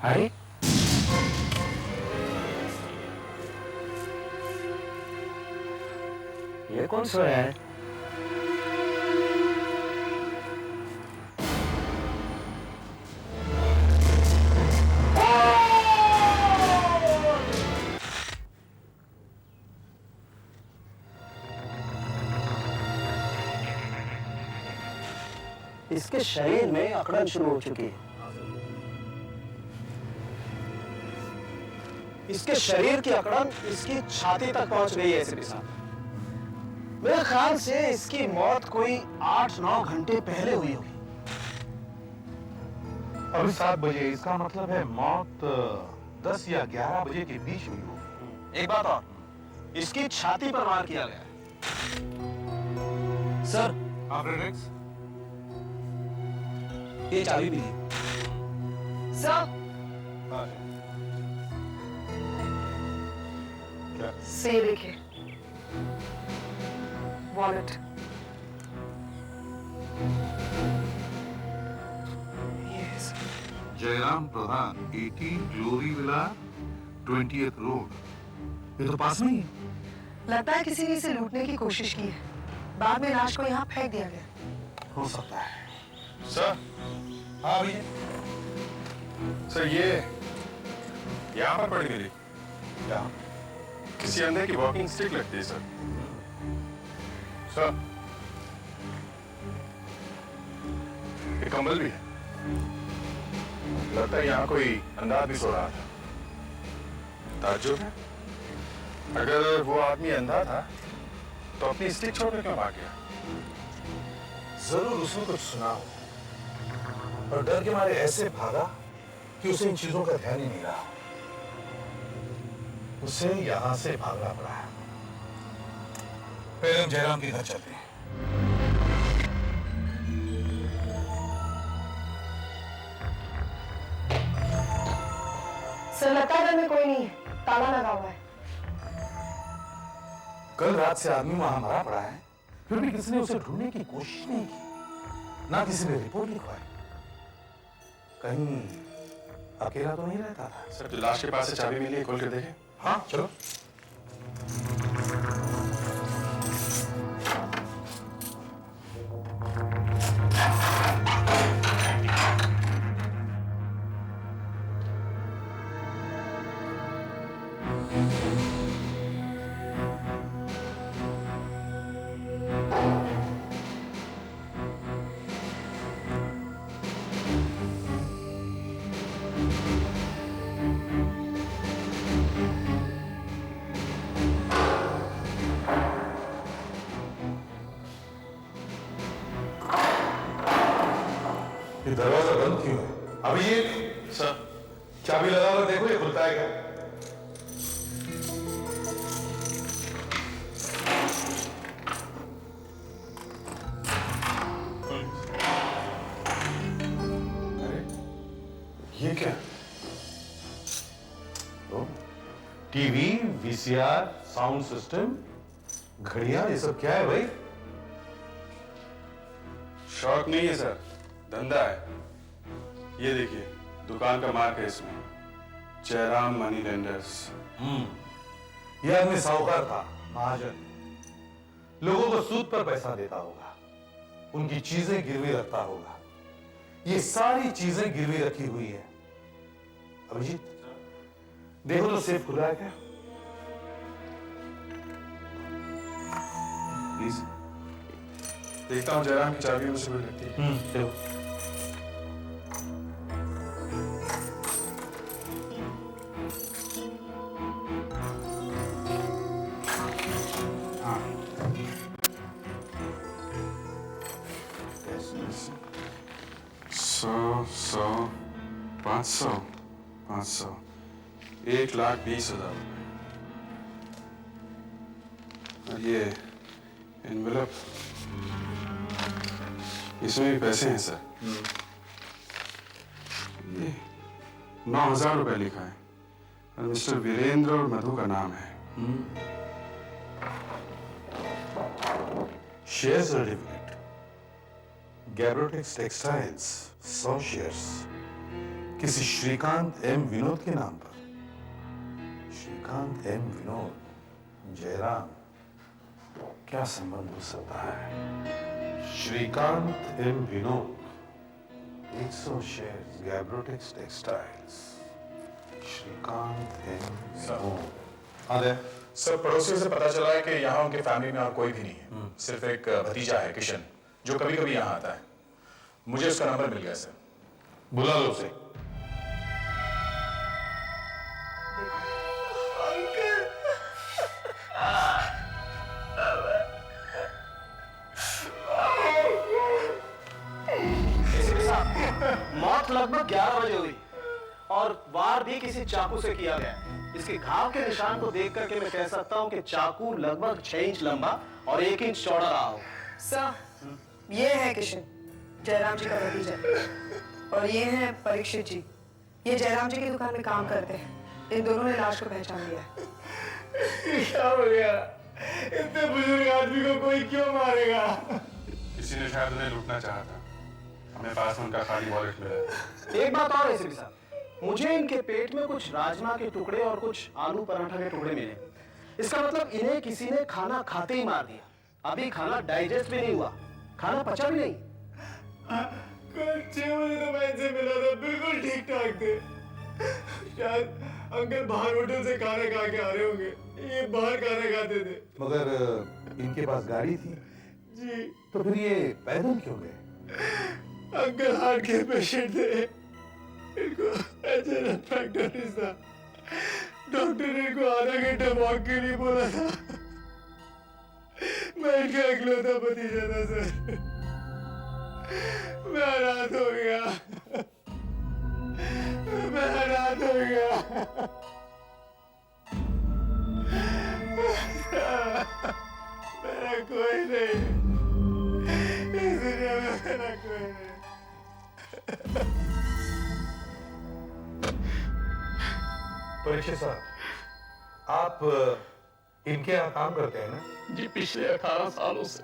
अरे ये कौन सोया है? इसके शरीर में अकड़न शुरू हो चुकी है। इसके शरीर की अकड़न इसकी छाती तक पहुंच गई है एसीपी साहब। मेरे ख्याल से इसकी मौत कोई 8-9 घंटे पहले हुई होगी। अभी 7 बजे, इसका मतलब है मौत 10 या 11 बजे के बीच हुई होगी। एक बात और, इसकी छाती पर वार किया गया है। सर, फ्रेडरिक्स, ये चाबी भी ली। सर, से देखिए, वॉलेट। जयराम प्रधान, 18 ग्लोरी विला, 20th रोड। ये तो पास में ही है। लगता है किसी ने इसे लूटने की कोशिश की है। बाद में लाश को यहाँ फेंक दिया गया। हो सकता है। सर, हाँ भैया। सर ये यहाँ पर पड़ी मिली। क्या? किसी अंधे की वॉकिंग स्टिक लगती है सर। सर, ये कंबल भी है। लगता है यहाँ कोई अंधा आदमी सो रहा था। ताज्जुब है, अगर वो आदमी अंधा था तो अपनी स्टिक छोड़कर क्यों भाग गया? जरूर उसने कुछ सुना हो और डर के मारे ऐसे भागा कि उसे इन चीजों का ध्यान ही नहीं रहा। उसे यहां से भागना पड़ा है। पहले हम जयराम के घर चलते हैं। सर, लगता है घर में कोई नहीं है। ताला लगा हुआ है। कल रात से आदमी वहां मरा पड़ा है, फिर भी किसी ने उसे ढूंढने की कोशिश नहीं की, ना किसी ने रिपोर्ट लिखवाई। कहीं अकेला तो नहीं रहता था। सर, जो लाश के पास से चाबी मिली है, खोल के देखें। हाँ चलो। ये दरवाजा बंद क्यों है? अभिजीत, सर, चाबी लगा कर देखो ये खुलता है क्या? अरे ये क्या? टीवी, वीसीआर, साउंड सिस्टम, घड़ियां, ये सब क्या है भाई? शौक नहीं है सर, धंधा है। ये देखिए, दुकान का मार्क है इसमें, जयराम मनी लेंडर्स। यह आदमी साहूकार था, महाजन। लोगों को सूद पर पैसा देता होगा, उनकी चीजें गिरवी रखता होगा। ये सारी चीजें गिरवी रखी हुई है। अभिजीत, देखो तो सेफ खुला है क्या? प्लीज देखता हूँ जयराम की चाबी मुझसे कोई लगती है। चलो। हाँ। 100, 500, 500, 1,20,000 रुपए। और ये एनवेलप, इसमें भी पैसे हैं सर। ये 9,000 रुपए लिखा है और मिस्टर वीरेंद्र और मधु का नाम है। Share certificate, Gabrotex textiles, 100 shares. किसी श्रीकांत एम विनोद के नाम पर। श्रीकांत एम विनोद, जयराम, क्या संबंध हो सकता है? Srikanth M Vinod, 100 shares Gabrotex textiles. Srikanth M Vinod. अरे सर, पड़ोसियों से पता चला है कि यहाँ उनके फैमिली में और कोई भी नहीं है, सिर्फ एक भतीजा है किशन, जो कभी कभी यहाँ आता है। मुझे उसका नंबर मिल गया सर। बुला लो उसे। मौत लगभग 11 बजे हुई और वार भी किसी चाकू से किया गया है। इसके घाव के निशान को देख करके मैं कह सकता हूँ कि चाकू लगभग 6 इंच लंबा और 1 इंच चौड़ा रहा हो। सर, ये है किशन, जयराम जी का भतीजा, और ये है परीक्षित जी। ये जयराम जी की दुकान में काम करते हैं। इन दोनों ने लाश को पहचान लिया है। क्या हो गया? इतने बुजुर्ग आदमी को कोई क्यों मारेगा? किसी ने शायद उन्हें लूटना चाहा था। हमें पास में उनका खाली वॉलेट मिला। एक बात और एसीपी साहब, मुझे इनके पेट में कुछ राजमा के टुकड़े और कुछ आलू पराठा के टुकड़े मिले। इसका मतलब इन्हें किसी ने खाना खाते ही मार दिया। अभी खाना डाइजेस्ट भी नहीं हुआ, खाना पचा भी नहीं। कल 6 बजे तो मैं इनसे मिला था, बिल्कुल ठीक ठाक थे। शायद अंकल बाहर होटल से खाना खा के आ रहे होंगे, ये बाहर खाना खाते थे। मगर इनके पास गाड़ी थी जी। तो फिर ये पैदल क्यों गए? अंकल हार्ट के पेशेंट थे, इनको एचएनएल फैक्टरीज था। डॉक्टर ने इनको आधा घंटा वॉक के लिए बोला था। मैं इनका इकलौता भतीजा था सर। मैं अनाथ हो गया, मैं अनाथ हो गया। मेरा कोई नहीं, इस दुनिया में मेरा कोई नहीं। परीक्षित साहब, आप इनके यहाँ काम करते हैं ना? जी, पिछले 18 सालों से।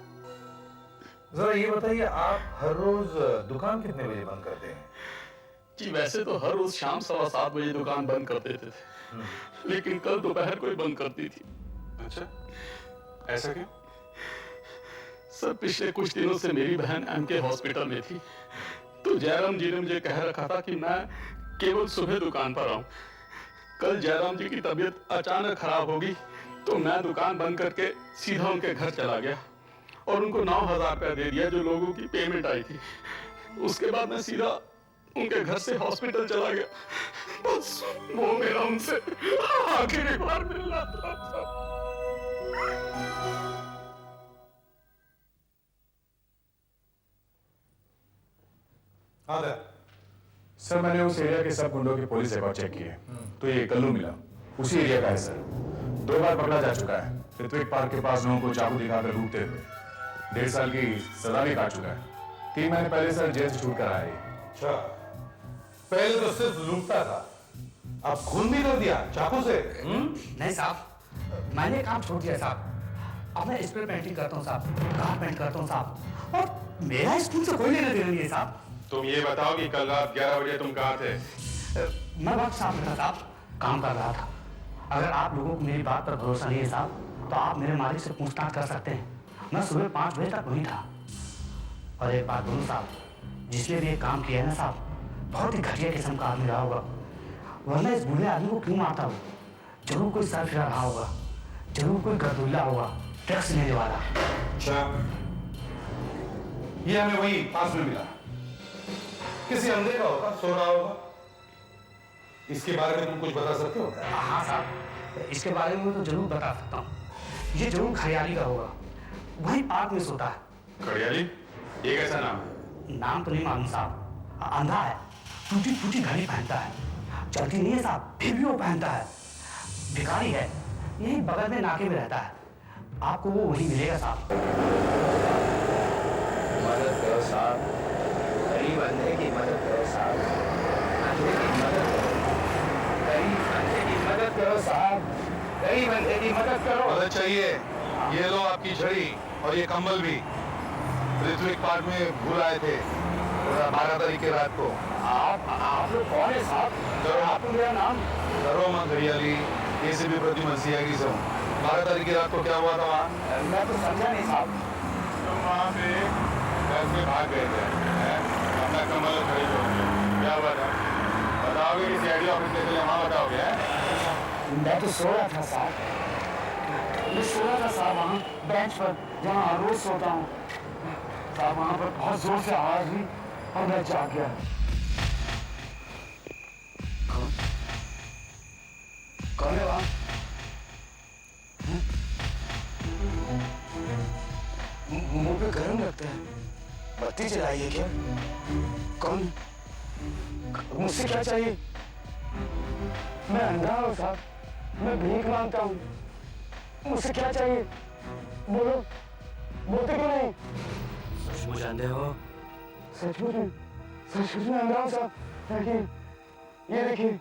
जरा ये बताइए, आप हर रोज दुकान कितने बजे बंद करते हैं? जी, वैसे तो हर रोज शाम 7:15 बजे दुकान बंद कर देते थे, लेकिन कल दोपहर को ही बंद कर दी थी। अच्छा, ऐसा क्यों? सर, पिछले कुछ दिनों से मेरी बहन एमके हॉस्पिटल में थी, तो जयराम जी ने मुझे कह रखा था कि मैं केवल सुबह दुकान पर आऊं। कल जयराम जी की तबीयत अचानक खराब होगी, तो मैं दुकान बंद करके सीधा उनके घर चला गया और उनको 9,000 रुपया दे दिया, जो लोगों की पेमेंट आई थी। उसके बाद मैं सीधा उनके घर से हॉस्पिटल चला गया। बस वो मेरा उनसे आखिरी बार मिलना था। सर, मैंने उस एरिया के सब गुंडों के पुलिस रिकॉर्ड चेक किए, तो ये कल्लू मिला, उसी एरिया का है सर। 2 बार पकड़ा जा चुका है। ऋत्विक पार्क के पास लोगों को चाकू दिखाकर लूटते हुए 1.5 साल की सजा भी काट चुका है। 3 महीने पहले सर जेल से छूट कर आया है। अच्छा, पहले तो सिर्फ लूटता था, अब खून भी कर दिया चाकू से। नहीं साहब, मैंने काम छोड़ दिया साहब। अब मैं स्प्रे पेंटिंग करता हूँ साहब, कार पेंट करता हूँ साहब, और मेरा स्कूल से कोई लेना देना नहीं है साहब। तुम ये बताओ कि कल रात 11 बजे तुम कहाँ थे? मैं वक्त साहब में था साहब, काम कर रहा था। अगर आप लोगों को मेरी बात पर भरोसा नहीं है साहब, तो आप मेरे मालिक से पूछताछ कर सकते हैं। मैं सुबह 5 बजे तक वहीं था। और एक बात बोलूँ साहब, जिसने भी ये काम किया है ना साहब, बहुत ही घटिया किस्म का आदमी रहा होगा, वरना इस बूढ़े आदमी को क्यों मारता हो? जरूर कोई सर फिरा रहा होगा, जरूर कोई गर्दुल्ला होगा, टैक्स लेने वाला। अच्छा, ये हमें वही पास में मिला, किसी अंधे का होगा, सो रहा होगा। इसके बारे में तुम कुछ बता सकते हो? हाँ साहब, इसके बारे में तो जरूर बता सकता हूँ। ये जरूर खरियाली का होगा, वही पार्क में सोता है। खड़ियाली? ये कैसा नाम है? नाम तो नहीं मालूम साहब, अंधा है, टूटी फूटी घड़ी पहनता है, चलती नहीं है साहब, फिर भी वो पहनता है। भिखारी है, यही बगल में नाके में रहता है। आपको वो वही मिलेगा साहब। मदद करो साहब, गरीब अंधे की मदद करो साहब, अंधे की मदद करो, गरीब अंधे की मदद करो साहब, गरीब अंधे की मदद करो। मदद चाहिए? ये लो आपकी छड़ी और ये कंबल भी। ऋत्विक पार्क में भूल आए थे, 12 तारीख की रात को। आप लोग कौन है साहब? आपको मेरा नाम? डरो मत घड़ियाली, एसीपी प्रद्युमन सियागी से हूँ। 12 तारीख की रात को क्या हुआ था वहाँ? मैं तो समझा नहीं साहब। तुम वहाँ पे घर से भाग गए थे, अपना कमल खड़े हो गए। क्या हुआ था? बताओगे कि सीआईडी ऑफिस के लिए वहाँ बताओगे? मैं तो सो रहा था साहब। मैं सो रहा था साहब वहाँ बेंच पर, जहाँ हर रोज सोता हूँ साहब। वहाँ पर बहुत जोर से आवाज हुई और मैं जाग गया। कौन है वहाँ? मुंह पे गर्म लगता है। बत्ती जलाई है क्या? कौन? मुझसे क्या चाहिए? मैं अंधा हूँ साहब, मैं भीख मांगता हूँ। मुझसे क्या चाहिए? बोलो, बोलते क्यों नहीं? सचमुच अंधे हो? सचमुच में अंधा हूँ साहब। देखिए, ये देखिए,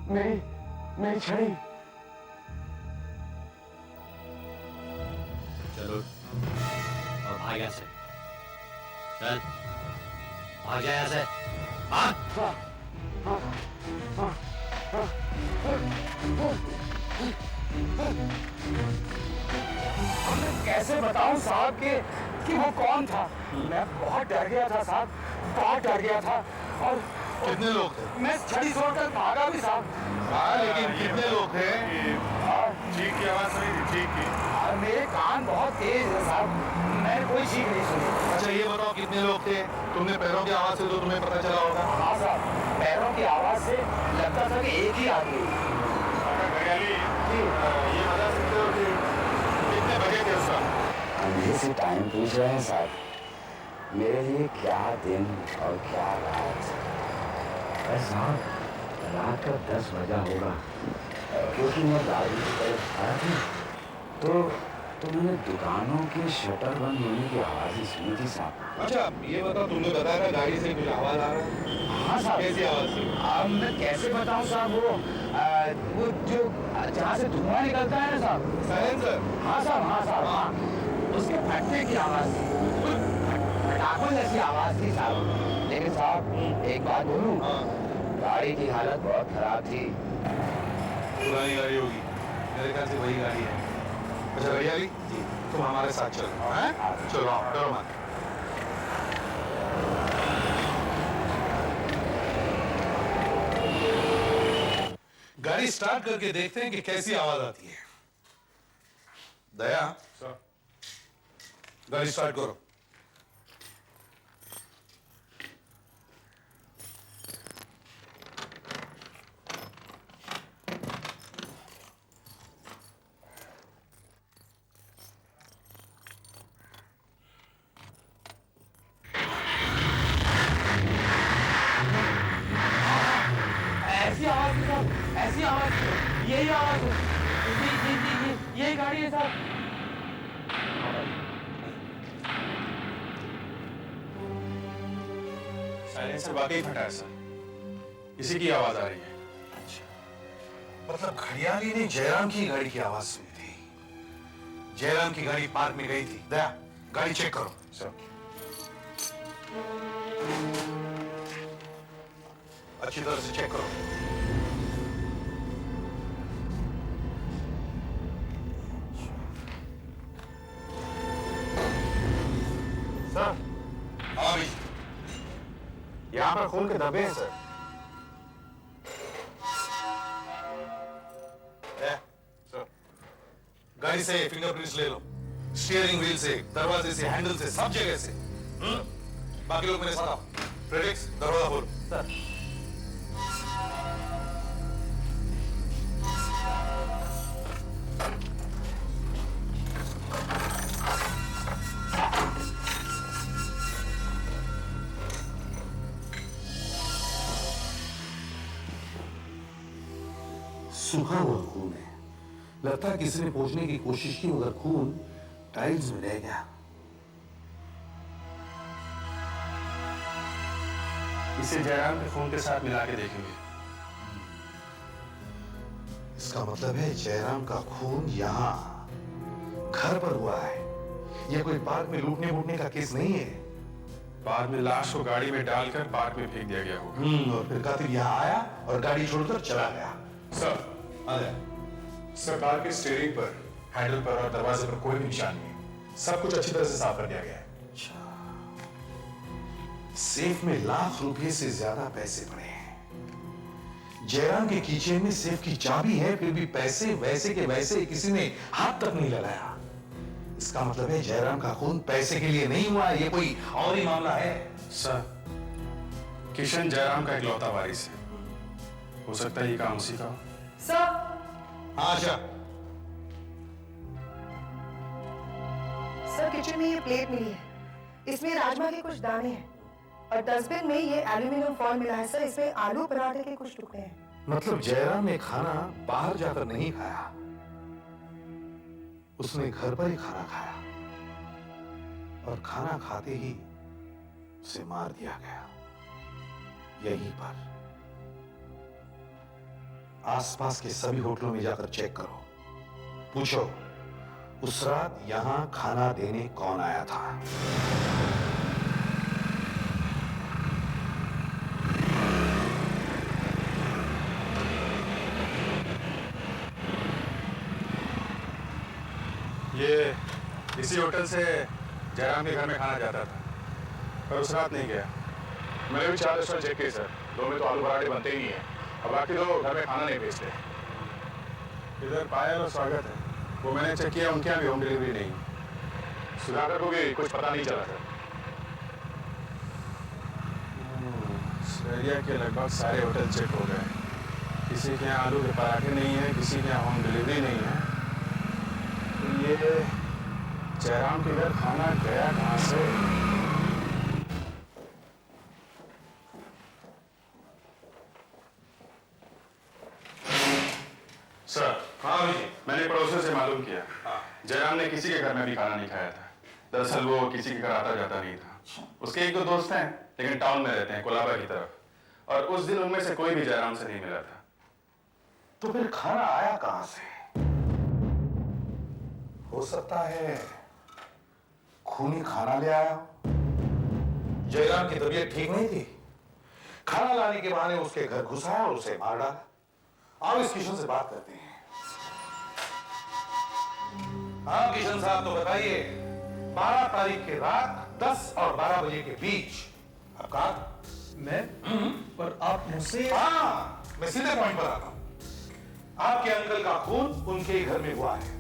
मेरी छड़ी। चलो और भाग यहाँ से। चल भाग जा यहाँ से, भाग। मैं कैसे बताऊं साहब कि वो कौन था? मैं बहुत डर गया था साहब, बहुत डर गया था। और कितने लोग थे? मैं छड़ी छोड़कर भागा भी साहब। हाँ, लेकिन कितने लोग थे? चीख की आवाज सुनी थी, चीख की। और मेरे कान बहुत तेज है साहब, मैंने कोई चीख नहीं सुनी। अच्छा ये बताओ कितने लोग थे? तुमने पैरों की आवाज से तो तुम्हें पता चला होगा। हाँ साहब, पैरों की आवाज से लगता था कि एक ही आदमी। घड़ियाली, ये बता सकते हो कि कितने बजे थे उस वक्त? अंधे से टाइम पूछ रहे हैं साहब। मेरे लिए क्या दिन और क्या रात। अरे साहब, रात का 10 बजा होगा, क्योंकि मैं गाड़ी की तरफ आया था तो मैंने दुकानों के शटर बंद होने की आवाज ही सुनी थी साहब। अच्छा ये बताओ, तुमने बताया था गाड़ी से कुछ आवाज आ रहा है? हाँ साहब। कैसी आवाज थी? अब मैं कैसे बताऊं साहब? वो जो जहाँ से धुआं निकलता है ना साहब। साइलेंसर? हाँ साहब, हाँ साहब, हाँ। उसके फटने की आवाज थी, पटाखों जैसी आवाज थी साहब। लेकिन साहब एक बात बोलूं, गाड़ी की हालत बहुत खराब थी। पुरानी गाड़ी होगी, मेरे ख्याल से वही गाड़ी है। अच्छा घड़ियाली, तुम हमारे साथ चलो। हैं? चलो आओ, डरो मत। गाड़ी स्टार्ट करके देखते हैं कि कैसी आवाज आती है। दया, गाड़ी स्टार्ट करो। ऐसी आवाज थी साहब, ऐसी आवाज थी, यही आवाज है। यही गाड़ी है साहब। साइलेंसर वाकई फटा है सर, इसी की आवाज आ रही है। मतलब घड़ियाली ने जयराम की गाड़ी की आवाज सुनी थी। जयराम की गाड़ी पार्क में गई थी। दया, गाड़ी चेक करो। सर अच्छी तरह से चेक करो। सर, हाँ भाई, यहाँ पर खून के धब्बे हैं सर। सर, गाड़ी से फिंगरप्रिंट्स ले लो, स्टीयरिंग व्हील से, दरवाजे से, हैंडल से, सब जगह से। बाकी लोग मेरे साथ आओ। प्रेडिक्स, दरवाजा खोलो। सर। सूखा हुआ खून है। लगता है किसी ने पोंछने की कोशिश की मगर खून टाइल्स में रह गया। इसे जयराम के खून के साथ मिला के देखेंगे। इसका मतलब है जयराम का खून यहाँ घर पर हुआ है। यह कोई पार्क में लूटने वूटने का केस नहीं है। बाद में लाश को गाड़ी में डालकर पार्क में फेंक दिया गया होगा। और फिर कातिल यहाँ आया और गाड़ी छोड़कर चला गया। सर, आ गया। सर कार के स्टीयरिंग पर, हैंडल पर और दरवाजे पर कोई भी निशान नहीं है। सब कुछ अच्छी तरह से साफ कर दिया गया है। सेफ में लाख रुपए से ज्यादा पैसे पड़े हैं। जयराम के कीचेन में सेफ की चाबी है, फिर भी पैसे वैसे के वैसे किसी ने हाथ तक नहीं लगाया। इसका मतलब है जयराम का खून पैसे के लिए नहीं हुआ, ये कोई और ही मामला है। सर, किशन जयराम का इकलौता वारिस है। हो सकता है ये काम उसी का हो। सर, आशा, सर किचन में ये प्लेट मिली है, इसमें राजमा के कुछ दाने हैं और डस्टबिन में ये एल्यूमिनियम फॉइल मिला है। सर, इसमें आलू पराठे के कुछ टुकड़े हैं। मतलब जयराम ने खाना बाहर जाकर नहीं खाया, उसने घर पर ही खाना खाया और खाना खाते ही उसे मार दिया गया यहीं पर। आसपास के सभी होटलों में जाकर चेक करो, पूछो उस रात यहां खाना देने कौन आया था। ये इसी होटल से जयराम के घर में खाना जाता था, पर उस रात नहीं गया। मैंने भी 4 रेस्टोरेंट चेक किए सर, 2 में तो आलू पराठे बनते ही नहीं है और बाकी 2 घर में खाना नहीं बेचते। इधर पायल और स्वागत है, वो मैंने चेक किया, उनके यहाँ भी होम डिलीवरी नहीं। सुधाकर को भी कुछ पता नहीं चला सर। एरिया के लगभग सारे होटल चेक हो गए, किसी के यहाँ आलू के पराठे नहीं है, किसी के यहाँ होम डिलीवरी नहीं है। ये जयराम के घर खाना गया कहां से? सर, हाँ जी, मैंने पड़ोसियों से मालूम किया, जयराम ने किसी के घर में भी खाना नहीं खाया था। दरअसल वो किसी के घर आता जाता नहीं था। उसके 1-2 दोस्त हैं, लेकिन टाउन में रहते हैं, कोलाबा की तरफ, और उस दिन उनमें से कोई भी जयराम से नहीं मिला था। तो फिर खाना आया कहां से? हो सकता है खूनी खाना ले आया। जयराम की तबीयत ठीक नहीं थी, खाना लाने के बहाने उसके घर घुसाया और उसे मार डाला। आओ इस किशन से बात करते हैं। हाँ किशन साहब, तो बताइए 12 तारीख की रात 10 और 12 बजे के बीच आपका? मैं पर आप मुझसे हाँ, मैं सीधे पॉइंट पर आता हूं। आपके अंकल का खून उनके घर में हुआ है,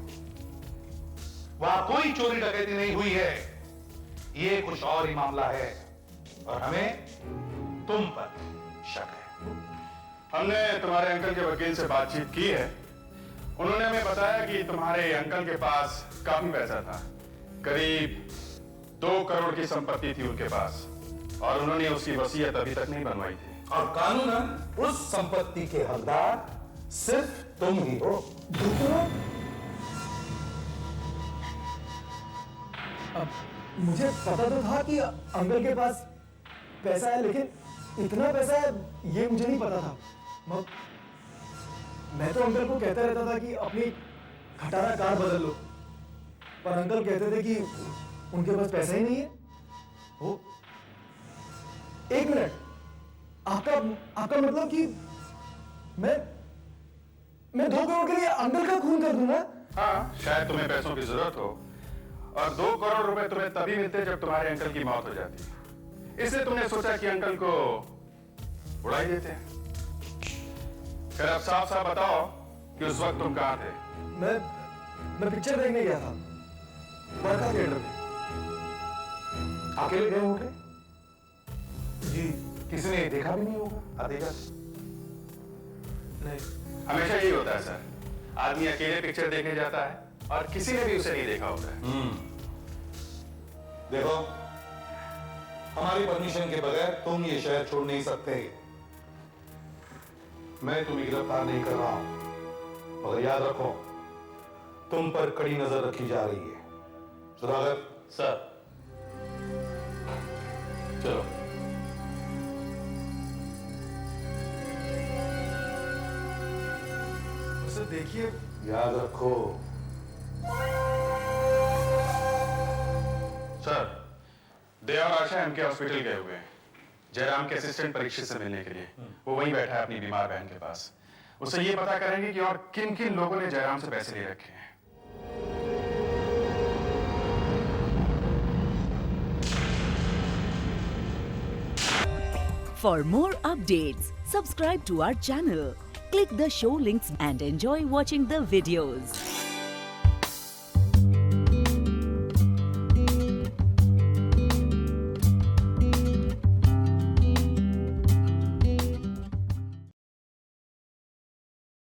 वहां कोई चोरी डकैती नहीं हुई है, ये कुछ और ही मामला है और हमें तुम पर शक है। हमने तुम्हारे अंकल के वकील से बातचीत की है, उन्होंने हमें बताया कि तुम्हारे अंकल के पास काफी पैसा था, करीब 2 करोड़ की संपत्ति थी उनके पास, और उन्होंने उसकी वसीयत अभी तक नहीं बनवाई थी। और कानूनन उस संपत्ति के हकदार सिर्फ तुम ही हो। अब मुझे पता तो था कि अंकल के पास पैसा है, लेकिन इतना पैसा है ये मुझे नहीं पता था। मैं तो अंकल को कहता रहता था कि अपनी खटारा कार बदल लो, पर अंकल कहते थे कि उनके पास पैसा ही नहीं है। वो 1 मिनट, आपका मतलब कि मैं 2 करोड़ के लिए अंकल का खून कर दूंगा? हाँ, शायद तुम्हें पैसों की जरूरत हो, और 2 करोड़ रुपए तुम्हें तभी मिलते जब तुम्हारे अंकल की मौत हो जाती। इसलिए तुमने सोचा कि अंकल को उड़ा ही देते हैं। फिर अब साफ साफ बताओ कि उस वक्त तुम कहाँ थे? मैं पिक्चर देखने गया था, वर्का थिएटर में। अकेले गए होंगे? जी किसी ने देखा भी नहीं होगा? देखा नहीं। हमेशा यही होता है सर, आदमी अकेले पिक्चर देखने जाता है और किसी ने भी उसे नहीं देखा होता है। देखो, हमारी परमिशन के बगैर तुम ये शहर छोड़ नहीं सकते। मैं तुम्हें गिरफ्तार नहीं कर रहा हूं, मगर याद रखो तुम पर कड़ी नजर रखी जा रही है। सुधाकर सर, चलो। उसे देखिए, याद रखो। सर, दया और आशा एमके हॉस्पिटल गए हुए हैं जयराम के असिस्टेंट परीक्षित से मिलने के लिए। वो वहीं बैठा है अपनी बीमार बहन के पास। उससे ये पता करेंगे कि और किन किन लोगों ने जयराम से पैसे ले रखे हैं। For more updates, subscribe to our channel, click the show links and enjoy watching the videos.